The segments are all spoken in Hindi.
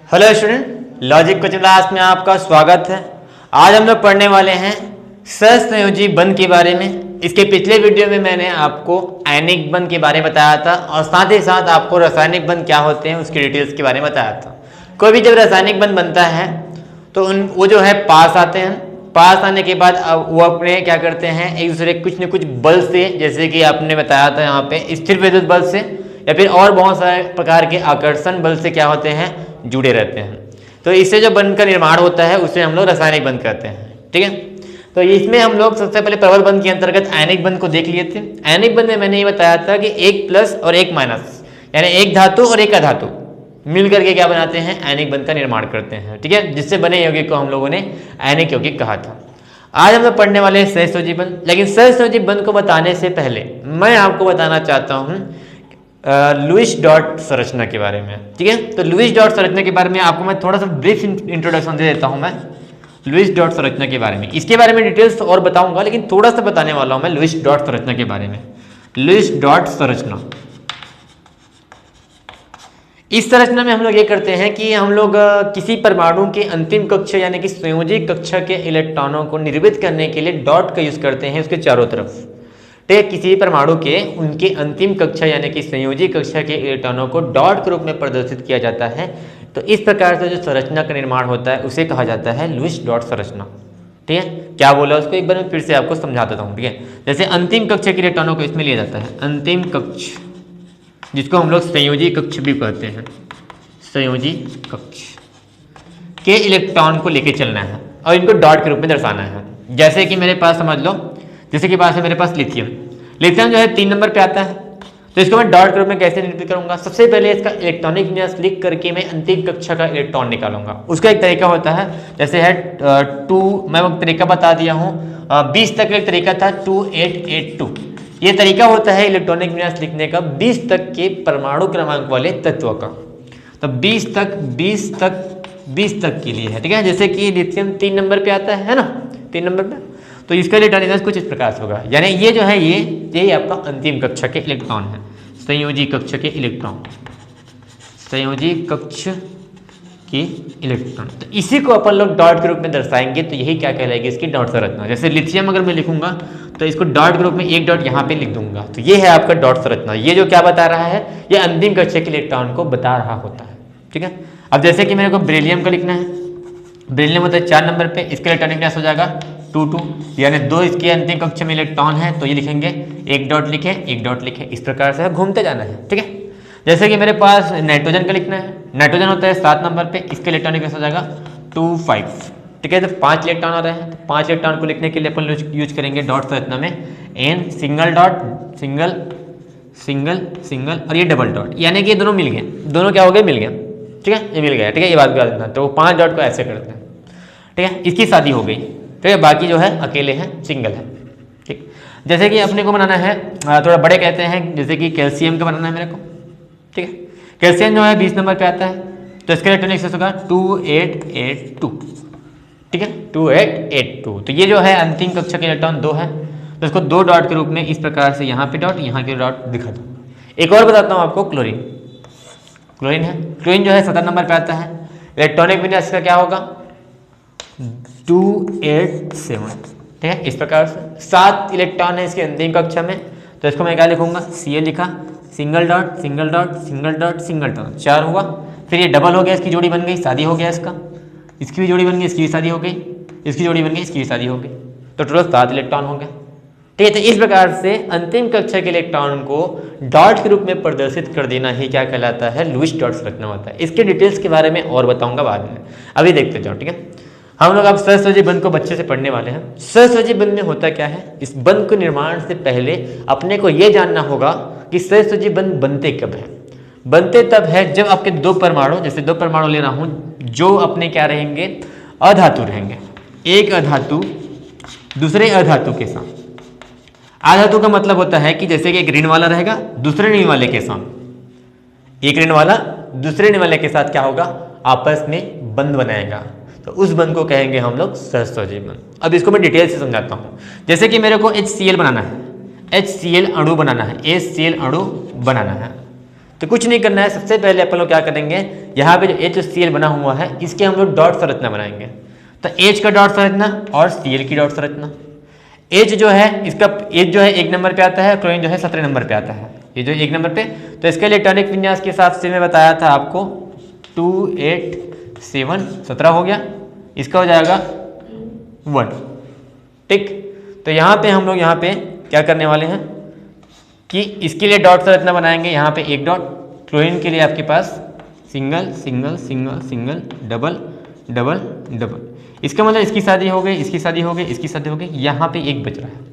Hello student, logic coaching class में आपका स्वागत है। आज हम लोग पढ़ने वाले हैं सहसंयोजी बंध के बारे में। इसके पिछले वीडियो में मैंने आपको आयनिक बंध के बारे में बताया था और साथ ही साथ आपको रासायनिक बंध क्या होते हैं उसकी डिटेल्स के बारे में बताया था। कोई भी जब रासायनिक बंध बनता है तो वो जो है पास आते हैं। पास आने के बाद वो अपने क्या करते हैं, एक दूसरे कुछ न कुछ बल से, जैसे कि आपने बताया था यहाँ पे स्थिर विद्युत बल से या फिर और बहुत सारे प्रकार के आकर्षण बल से क्या होते हैं, जुड़े रहते हैं। तो इससे जो बंध का निर्माण होता है उसे हम लोग रासायनिक बंध कहते हैं। ठीक है, तो इसमें हम लोग सबसे पहले प्रबल बंध के अंतर्गत आयनिक बंध को देख लिए थे। आयनिक बंध में मैंने ये बताया था कि एक प्लस और एक माइनस, यानी एक धातु और एक अधातु मिल करके क्या बनाते हैं, आयनिक बंध का निर्माण करते हैं। ठीक है, जिससे बने यौगिक को हम लोगों ने आयनिक यौगिक कहा था। आज हम लोग पढ़ने वाले हैं सहसंयोजी बंध। लेकिन सहसंयोजी बंध को बताने से पहले मैं आपको बताना चाहता हूँ लुईस डॉट संरचना के बारे में। ठीक है, तो लुईस डॉट संरचना के बारे में आपको मैं थोड़ा सा ब्रीफ इंट्रोडक्शन दे देता हूँ मैं लुईस डॉट संरचना के बारे में। इसके बारे में डिटेल्स और बताऊंगा, लेकिन थोड़ा सा बताने वाला हूँ मैं लुईस डॉट संरचना के बारे में। लुईस डॉट संरचना, इस संरचना में हम लोग ये करते हैं कि हम लोग किसी परमाणु के अंतिम कक्षा यानी कि संयोजी कक्षा के इलेक्ट्रॉनों को निर्मित करने के लिए डॉट का यूज करते हैं उसके चारों तरफ। ठीक है, किसी परमाणु के उनके अंतिम कक्षा यानी कि संयोजी कक्षा के इलेक्ट्रॉनों को डॉट के रूप में प्रदर्शित किया जाता है। तो इस प्रकार से जो संरचना का निर्माण होता है उसे कहा जाता है लुईस डॉट संरचना। ठीक है, क्या बोला उसको एक बार मैं फिर से आपको समझा देता हूँ। ठीक है, जैसे अंतिम कक्षा के इलेक्ट्रॉनों को इसमें लिया जाता है अंतिम कक्ष, जिसको हम लोग संयोजी कक्ष भी कहते हैं। संयोजी कक्ष के इलेक्ट्रॉन को लेके चलना है और इनको डॉट के रूप में दर्शाना है। जैसे कि मेरे पास समझ लो, जैसे कि पास है मेरे पास लिथियम। लिथियम जो है 3 नंबर पे आता है, तो इसको मैं डॉट के रूप में कैसे निरूपित करूंगा? सबसे पहले इसका इलेक्ट्रॉनिक विन्यास लिख करके मैं अंतिम कक्षा का इलेक्ट्रॉन निकालूंगा। उसका एक तरीका होता है, जैसे है 2, मैं वो तरीका बता दिया हूँ। 20 तक एक तरीका था 2882। ये तरीका होता है इलेक्ट्रॉनिक विन्यास लिखने का 20 तक के परमाणु क्रमांक वाले तत्व का। तो 20 तक के लिए है। ठीक है, जैसे कि लिथियम 3 नंबर पे आता है ना, 3 नंबर पे, तो इसका इलेक्ट्रॉनिक विन्यास कुछ इस प्रकार से होगा। यानी ये जो है ये आपका अंतिम कक्षा के इलेक्ट्रॉन है, संयोजी कक्षा के इलेक्ट्रॉन, संयोजी कक्ष के इलेक्ट्रॉन। तो इसी को अपन लोग डॉट के रूप में दर्शाएंगे, तो यही क्या कहलाएगी, इसकी डॉट संरचना। जैसे लिथियम अगर मैं लिखूंगा तो इसको डॉट के रूप में एक डॉट यहाँ पे लिख दूंगा, तो ये है आपका डॉट संरचना। ये जो क्या बता रहा है, ये अंतिम कक्षा के इलेक्ट्रॉन को बता रहा होता है। ठीक है, अब जैसे कि मेरे को बेरिलियम का लिखना है, बेरिलियम होता है 4 नंबर पे, इसका इलेक्ट्रॉनिक विन्यास हो जाएगा 2 यानी 2 इसके अंतिम कक्षा में इलेक्ट्रॉन है, तो ये लिखेंगे एक डॉट लिखे एक डॉट लिखे, इस प्रकार से घूमते जाना है। ठीक है, जैसे कि मेरे पास नाइट्रोजन का लिखना है, नाइट्रोजन होता है 7 नंबर पे, इसका इलेक्ट्रॉनिक विन्यास हो जाएगा 2,5। ठीक है, तो 5 इलेक्ट्रॉन आ रहे हैं, तो 5 इलेक्ट्रॉन को लिखने के लिए अपन यूज करेंगे डॉट संरचना में N, single dot, single single single और ये डबल डॉट, यानी कि ये दोनों मिल गए, दोनों क्या हो गए, मिल गए। ठीक है, ये मिल गया। ठीक है, ये बात बता देना। तो 5 डॉट को ऐसे करते हैं। ठीक है, इसकी शादी हो गई। ठीक है, बाकी जो है अकेले हैं, सिंगल है। ठीक, जैसे कि अपने को बनाना है थोड़ा बड़े कहते हैं, जैसे कि कैल्शियम का बनाना है मेरे को। ठीक है, कैल्शियम जो है 20 नंबर पे आता है, तो इसका इलेक्ट्रॉनिक विन्यास होगा 2882। ठीक है, 2882। तो ये जो है अंतिम कक्षा के इलेक्ट्रॉन 2 है, तो इसको 2 डॉट के रूप में इस प्रकार से यहाँ पे डॉट, यहाँ के डॉट दिखा दो। एक और बताता हूँ आपको, क्लोरीन। क्लोरीन है, क्लोरीन जो है 17 नंबर पे आता है, इलेक्ट्रॉनिक विन्यास का क्या होगा 287। ठीक है, इस प्रकार से 7 इलेक्ट्रॉन है इसके अंतिम कक्षा में, तो इसको मैं क्या लिखूंगा, Ca लिखा, single dot single dot single dot single dot, 4 हुआ। फिर ये डबल हो गया, इसकी जोड़ी बन गई, शादी हो गया इसका, इसकी भी जोड़ी बन गई, इसकी भी शादी हो गई, इसकी जोड़ी बन गई, इसकी भी शादी हो गई, तो टोटल 7 इलेक्ट्रॉन हो गए। ठीक है, तो इस प्रकार से अंतिम कक्षा के इलेक्ट्रॉन को डॉट के रूप में प्रदर्शित कर देना ही क्या कहलाता है, लुईस डॉट संरचना होता है। इसके डिटेल्स के बारे में और बताऊंगा बाद में, अभी देखते जाओ। ठीक है, हम लोग अब सहसंयोजी बंध को बच्चे से पढ़ने वाले हैं। सहसंयोजी बंध में होता क्या है, इस बंध को निर्माण से पहले अपने को यह जानना होगा कि सहसंयोजी बंध बनते कब है। बनते तब है जब आपके 2 परमाणु, जैसे 2 परमाणु ले रहा हूं, जो अपने क्या रहेंगे, अधातु रहेंगे। एक अधातु दूसरे अधातु के साथ। अधातु का मतलब होता है कि जैसे कि एक ऋण वाला रहेगा दूसरे ऋण वाले के साथ, एक ऋण वाला दूसरे ऋण वाले के साथ क्या होगा, आपस में बंध बनाएगा, तो उस बंध को कहेंगे हम लोग सहसंयोजी बंध। अब इसको मैं डिटेल से समझाता हूँ। जैसे कि मेरे को HCl बनाना है, HCl अणु बनाना है, HCl अणु बनाना है, तो कुछ नहीं करना है, सबसे पहले अपन लोग क्या करेंगे, यहाँ पे जो HCl बना हुआ है इसके हम लोग डॉट संरचना बनाएंगे। तो H का डॉट संरचना और Cl की डॉट संरचना। H जो है इसका H जो है 1 नंबर पे आता है, क्लोरीन जो है 17 नंबर पे आता है, ये जो 1 नंबर पे। तो इसके इलेक्ट्रॉनिक विन्यास के हिसाब से मैं बताया था आपको 2 8 7 17 हो गया, इसका हो जाएगा 1। ठीक, तो यहाँ पे हम लोग यहाँ पे क्या करने वाले हैं कि इसके लिए डॉट संरचना बनाएंगे। यहाँ पे एक डॉट, क्लोरीन के लिए आपके पास single single single single double double double, इसका मतलब इसकी शादी हो गई, इसकी शादी हो गई, इसकी शादी हो गई, यहाँ पे एक बच रहा है।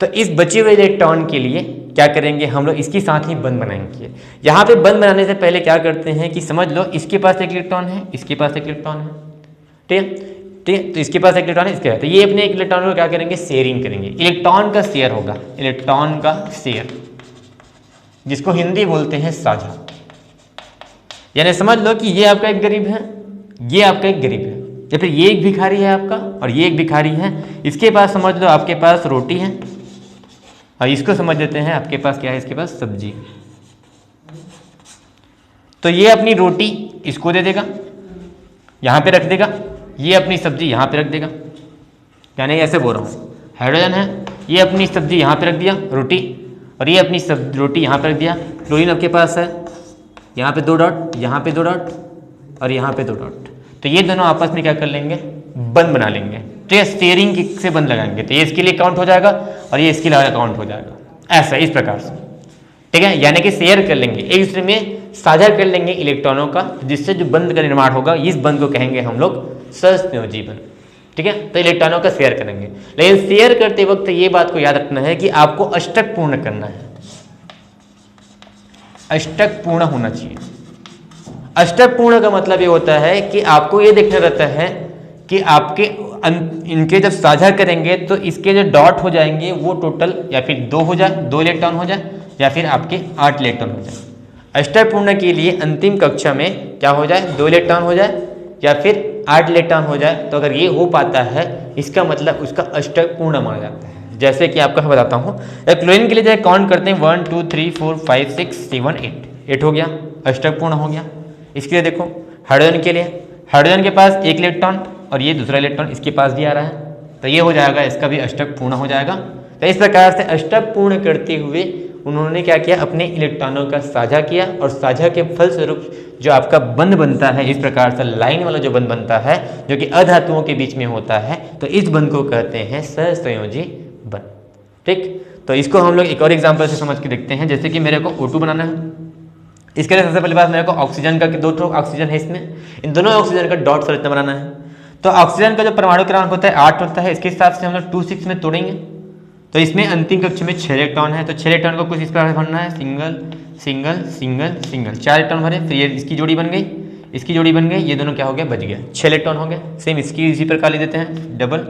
तो इस बचे हुए इलेक्ट्रॉन के लिए क्या करेंगे हम लोग, इसके साथ ही बंध बनाएंगे। यहाँ पे बंध बनाने से पहले क्या करते हैं कि समझ लो इसके पास एक इलेक्ट्रॉन है, इसके पास एक इलेक्ट्रॉन है, ठीक है, ठीक है। तो इसके पास एक इलेक्ट्रॉन है, इसके पास, तो ये अपने एक इलेक्ट्रॉन को क्या करेंगे, शेयरिंग करेंगे। इलेक्ट्रॉन का शेयर होगा, इलेक्ट्रॉन का शेयर, जिसको हिंदी बोलते हैं साझा। यानी समझ लो कि ये आपका एक गरीब है, ये आपका एक गरीब है, या फिर ये एक भिखारी है आपका और ये एक भिखारी है। इसके पास समझ लो आपके पास रोटी है और इसको समझ लेते हैं आपके पास क्या है, इसके पास सब्जी। तो ये अपनी रोटी इसको दे देगा, यहाँ पे रख देगा, ये अपनी सब्जी यहाँ पे रख देगा। यानी ऐसे बोल रहा हूँ, हाइड्रोजन है, ये अपनी सब्जी यहाँ पे रख दिया रोटी, और ये अपनी रोटी यहाँ पे रख दिया। क्लोरीन आपके पास है, यहाँ पे 2 डॉट, यहाँ पे 2 डॉट और यहाँ पे 2 डॉट। तो ये दोनों आपस में क्या कर लेंगे, बंध बना लेंगे। तो ये स्टीयरिंग से बंध लगाएंगे, तो ये इसके लिए काउंट हो जाएगा और ये इसके लिए काउंट हो जाएगा, ऐसा इस प्रकार से। ठीक है, यानी कि शेयर कर लेंगे, एक दूसरे में साझा कर लेंगे इलेक्ट्रॉनों का, जिससे जो बंध का निर्माण होगा, इस बंध को कहेंगे हम लोग सहसंयोजी बंध। ठीक है, तो इलेक्ट्रॉनों का शेयर करेंगे। लेकिन शेयर करते वक्त ये बात को याद रखना है कि आपको अष्टक पूर्ण करना है, अष्टक पूर्ण होना चाहिए। अष्टक पूर्ण का मतलब ये होता है कि आपको ये देखना रहता है कि आपके इनके जब साझा करेंगे तो इसके जो डॉट हो जाएंगे वो टोटल या फिर 2 हो जाए, 2 इलेक्ट्रॉन हो जाए, या फिर आपके 8 इलेक्ट्रॉन हो जाए। अष्टक पूर्ण के लिए अंतिम कक्षा में क्या हो जाए, 2 इलेक्ट्रॉन हो जाए या फिर 8 इलेक्ट्रॉन हो जाए। तो अगर ये हो पाता है, इसका मतलब उसका अष्टक पूर्ण माना जाता है। जैसे कि आपको मैं बताता हूँ, क्लोरीन के लिए जब काउंट करते हैं 1 2 3 4 5 6 7 8 हो गया, अष्टक पूर्ण हो गया। इसके लिए देखो हाइड्रोजन के लिए, हाइड्रोजन के पास 1 इलेक्ट्रॉन और ये दूसरा इलेक्ट्रॉन इसके पास भी आ रहा है, तो ये हो जाएगा, इसका भी अष्टक पूर्ण हो जाएगा। तो इस प्रकार से अष्टक पूर्ण करते हुए उन्होंने क्या किया, अपने इलेक्ट्रॉनों का साझा किया, और साझा के फलस्वरूप जो आपका बंध बनता है, इस प्रकार से लाइन वाला जो बंध बनता है जो कि अधातुओं के बीच में होता है, तो इस बंध को कहते हैं सहसंयोजी बंध। ठीक, तो इसको हम लोग एक और एग्जाम्पल से समझ के देखते हैं। जैसे कि मेरे को O2 बनाना है, इसके लिए सबसे पहले बात मेरे को ऑक्सीजन का 2 ऑक्सीजन है, इसमें इन दोनों ऑक्सीजन का डॉट संरचना बनाना है। तो ऑक्सीजन का जो परमाणु क्रमांक होता है 8 होता है, इसके हिसाब से हम लोग 2 6 में तोड़ेंगे। तो इसमें अंतिम कक्ष में 6 इलेक्ट्रॉन है, तो 6 इलेक्ट्रॉन को कुछ इस प्रकार भरना है, single single single single, 4 electron भरे, फिर ये इसकी जोड़ी बन गई, इसकी जोड़ी बन गई, ये दोनों क्या हो गया, बच गया, 6 इलेक्ट्रॉन हो गए। सेम इसकी इसी प्रकार ले देते हैं, डबल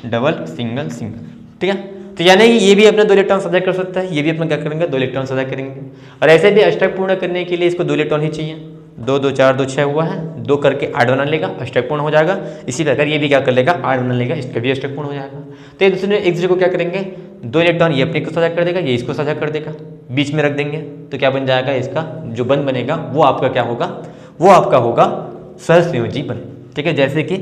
डबल सिंगल सिंगल। ठीक है, तो यानी ये भी अपना 2 इलेक्ट्रॉन साझा कर सकता है, ये भी अपना क्या करेंगे, 2 इलेक्ट्रॉन साझा करेंगे। और ऐसे भी अष्टक पूर्ण करने के लिए इसको 2 इलेक्ट्रॉन ही चाहिए, 2 2 4 2 6 हुआ है, 2 करके 8 बना लेगा, अष्टक पूर्ण हो जाएगा। इसी प्रकार ये भी क्या कर लेगा, 8 बना लेगा, इसका भी अष्टक पूर्ण हो जाएगा। तो एक दूसरे को क्या करेंगे, 2 इलेक्ट्रॉन ये अपने को साझा कर देगा, ये इसको साझा कर देगा, बीच में रख देंगे, तो क्या बन जाएगा, इसका जो बंध बनेगा वो आपका क्या होगा, वो आपका होगा सहसंयोजी बंध। ठीक है, जैसे कि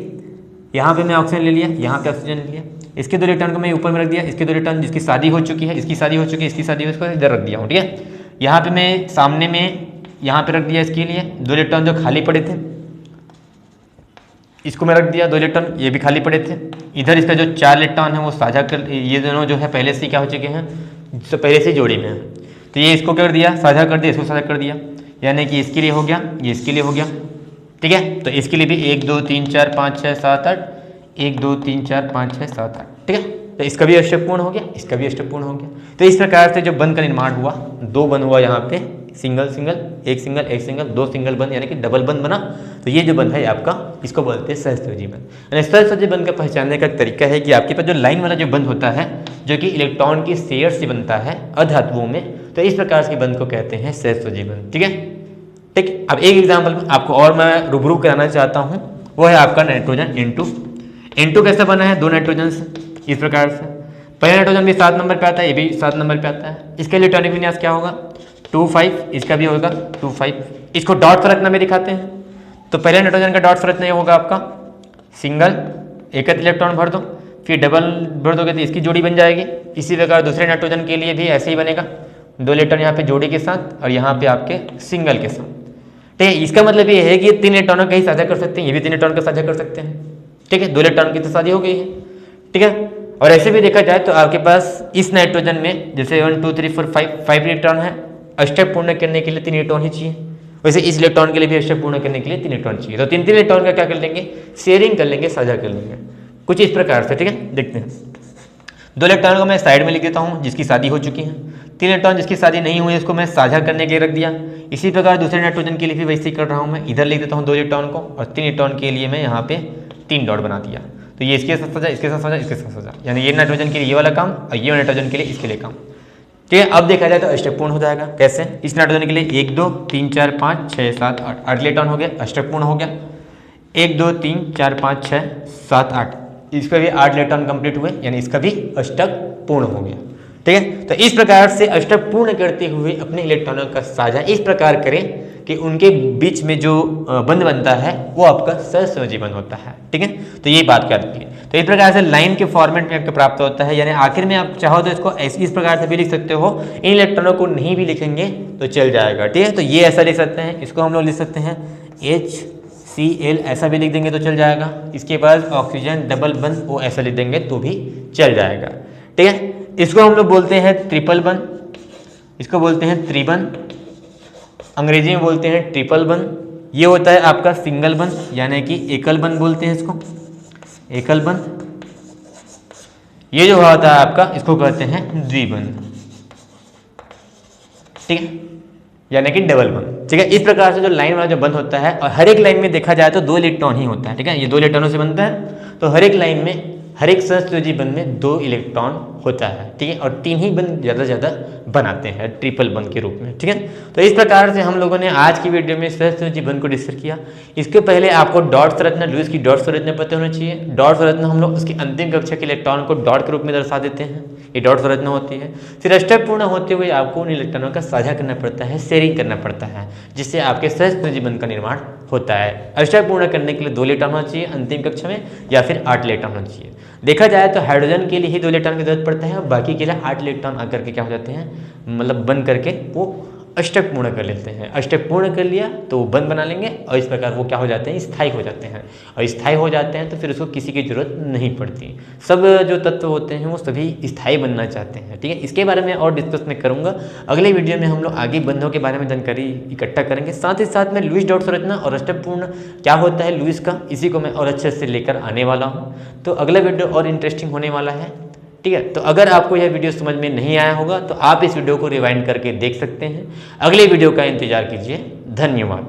यहाँ पे मैं ऑक्सीजन ले लिया, यहाँ पे ऑक्सीजन ले लिया, इसके 2 इलेक्ट्रॉन को मैं ऊपर में रख दिया, इसके 2 इलेक्ट्रॉन जिसकी शादी हो चुकी है, इसकी शादी हो चुकी है, इसकी शादी हो, इसको इधर रख दिया हूँ। ठीक है, यहाँ पे मैं सामने में यहाँ पे रख दिया, इसके लिए 2 इलेक्ट्रॉन जो खाली पड़े थे इसको मैं रख दिया, 2 इलेक्ट्रॉन ये भी खाली पड़े थे। इधर इसका जो 4 इलेक्ट्रॉन है वो साझा कर, ये दोनों जो है पहले से क्या हो चुके हैं, तो पहले से जोड़ी में है, तो ये इसको कर दिया, साझा कर दिया, इसको साझा कर दिया, यानी कि इसके लिए हो गया, ये इसके लिए हो गया। ठीक है, तो इसके लिए भी 1 2 3 4 5 6 7 8, 1 2 3 4 5 6 7 8। ठीक है, तो इसका भी अष्टक पूर्ण हो गया, इसका भी अष्टक पूर्ण हो गया। तो इस प्रकार से जो बंध का निर्माण हुआ, 2 बंध हुआ यहाँ पे, सिंगल सिंगल, एक सिंगल एक सिंगल, 2 सिंगल बंध, यानी कि डबल बंध बना। तो ये जो बंध है आपका, इसको बोलते हैं सहसंयोजी बंध। यानी सहसंयोजी बंध का पहचानने का तरीका है कि आपके पास जो लाइन वाला जो बंध होता है जो कि इलेक्ट्रॉन की शेयर से बनता है अधातुओं में, तो इस प्रकार के बंध को कहते हैं सहसंयोजी बंध। ठीक है, ठीक। अब एक एग्जाम्पल आपको और मैं रूबरू कराना चाहता हूँ, वो है आपका नाइट्रोजन N2। N2 कैसे बना है, 2 नाइट्रोजन से, इस प्रकार से। पहला नाइट्रोजन भी 7 नंबर पे आता है, ये भी 7 नंबर पे आता है। इसका इलेक्ट्रॉनिक विन्यास क्या होगा, 2,5, इसका भी होगा 2,5। इसको डॉट संरचना में दिखाते हैं। तो पहले नाइट्रोजन का डॉट संरचना ये होगा आपका सिंगल, एक इलेक्ट्रॉन भर दो, फिर डबल भर दोगे तो इसकी जोड़ी बन जाएगी। इसी प्रकार दूसरे नाइट्रोजन के लिए भी ऐसे ही बनेगा, 2 इलेक्ट्रॉन यहाँ पे जोड़ी के साथ और यहाँ पे आपके सिंगल के साथ। ठीक है, इसका मतलब ये है कि 3 इलेक्ट्रॉनों का ही साझा कर सकते हैं, ये भी 3 इलेक्ट्रॉन का साझा कर सकते हैं। ठीक है, 2 इलेक्ट्रॉन की तो शादी हो गई है। ठीक है, और ऐसे भी देखा जाए तो आपके पास इस नाइट्रोजन में जैसे 1 2 3 4 5 इलेक्ट्रॉन है, अष्टक पूर्ण करने के लिए 3 इलेक्ट्रॉन ही चाहिए। वैसे इस इलेक्ट्रॉन के लिए भी अष्टक पूर्ण करने के लिए 3 इलेक्ट्रॉन चाहिए। तो 3 इलेक्ट्रॉन का क्या कर लेंगे, शेयरिंग कर लेंगे, साझा कर लेंगे कुछ इस प्रकार से। ठीक है, देखते हैं। 2 इलेक्ट्रॉन को मैं साइड में लिख देता हूँ जिसकी शादी हो चुकी है। 3 इलेक्ट्रॉन जिसकी शादी नहीं हुई उसको मैं साझा करने के लिए रख दिया। इसी प्रकार दूसरे नाइट्रोजन के लिए भी वैसे ही कर रहा हूँ, मैं इधर लिख देता हूँ 2 इलेक्ट्रॉन को, और 3 इलेक्ट्रॉन के लिए मैं यहाँ पे 3 डॉट बना दिया। तो ये इसके साथ सजा, इसके साथ सजा, इसके साथ सजा, यानी ये नाइट्रोजन के लिए ये वाला काम और ये नाइट्रोजन के लिए इसके लिए काम। ठीक है, अब देखा जाए तो अष्टक पूर्ण हो जाएगा। कैसे, इस नाइट्रोजन के लिए 1 2 3 4 5 6 7 8 8 इलेक्ट्रॉन हो गया, अष्टक पूर्ण हो गया। 1 2 3 4 5 6 7 8, इसका भी 8 इलेक्ट्रॉन कंप्लीट हुए, यानी इसका भी अष्टक पूर्ण हो गया। ठीक है, तो इस प्रकार से अष्टक पूर्ण करते हुए अपने इलेक्ट्रॉनों का साझा इस प्रकार करें कि उनके बीच में जो बंध बनता है वो आपका सहसंयोजी बंध होता है। ठीक है, तो ये बात करती है। तो इस प्रकार से लाइन के फॉर्मेट में आपको प्राप्त होता है, यानी आखिर में आप चाहो तो इसको इस प्रकार से भी लिख सकते हो, इन इलेक्ट्रॉनों को नहीं भी लिखेंगे तो चल जाएगा। ठीक है, तो ये ऐसा लिख सकते हैं, इसको हम लोग लिख सकते हैं HCl, ऐसा भी लिख देंगे तो चल जाएगा। इसके बाद ऑक्सीजन डबल बंध, वो ऐसा लिख देंगे तो भी चल जाएगा। ठीक है, इसको हम लोग बोलते हैं ट्रिपल बंध, इसको बोलते हैं त्रिबंध, अंग्रेजी में बोलते हैं ट्रिपल बंध। ये होता है आपका सिंगल बंध, यानी कि एकल बंध बोलते हैं इसको, एकल बंध। ये जो होता है आपका, इसको कहते हैं द्विबंध। ठीक है, यानी कि डबल बंध। ठीक है, इस प्रकार से जो लाइन वाला जो बंध होता है, और हर एक लाइन में देखा जाए तो 2 इलेक्ट्रॉन ही होता है। ठीक है, ये 2 इलेक्ट्रॉनों से बनता है, तो हर एक लाइन में, हर एक सहसंयोजी बंध में 2 इलेक्ट्रॉन होता है। ठीक है, और 3 ही बंध ज़्यादा से ज़्यादा बनाते हैं ट्रिपल बंध के रूप में। ठीक है, तो इस प्रकार से हम लोगों ने आज की वीडियो में सहसंयोजी बंध को डिस्कस किया। इसके पहले आपको डॉट संरचना, लुईस की डॉट संरचना पता होना चाहिए। डॉट संरचना हम लोग उसकी अंतिम कक्षा के इलेक्ट्रॉन को डॉट के रूप में दर्शा देते हैं, ये डॉट संरचना होती है। फिर अष्टक पूर्ण होते हुए आपको उन इलेक्ट्रॉनों का साझा करना पड़ता है, शेयरिंग करना पड़ता है, जिससे आपके सहसंयोजी बंध का निर्माण होता है। अष्टक पूर्ण करने के लिए 2 इलेक्ट्रॉन होना चाहिए अंतिम कक्षा में, या फिर 8 इलेक्ट्रॉन होना चाहिए। देखा जाए तो हाइड्रोजन के लिए ही 2 इलेक्ट्रॉन की जरूरत पड़ता है, और बाकी के लिए 8 इलेक्ट्रॉन आकर के क्या हो जाते हैं, मतलब बंद करके वो अष्टक पूर्ण कर लेते हैं। अष्टक पूर्ण कर लिया तो वो बंद बना लेंगे, और इस प्रकार वो क्या हो जाते हैं, स्थायी हो जाते हैं। और स्थायी हो जाते हैं तो फिर उसको किसी की जरूरत नहीं पड़ती। सब जो तत्व होते हैं वो सभी स्थायी बनना चाहते हैं। ठीक है, इसके बारे में और डिस्कस मैं करूंगा अगले वीडियो में। हम लोग आगे बंधों के बारे में जानकारी इकट्ठा करेंगे, साथ ही साथ में लुईस डॉट संरचना और अष्टक पूर्ण क्या होता है लुईस का, इसी को मैं और अच्छे से लेकर आने वाला हूँ। तो अगला वीडियो और इंटरेस्टिंग होने वाला है। ठीक है, तो अगर आपको यह वीडियो समझ में नहीं आया होगा तो आप इस वीडियो को रिवाइंड करके देख सकते हैं। अगले वीडियो का इंतजार कीजिए। धन्यवाद।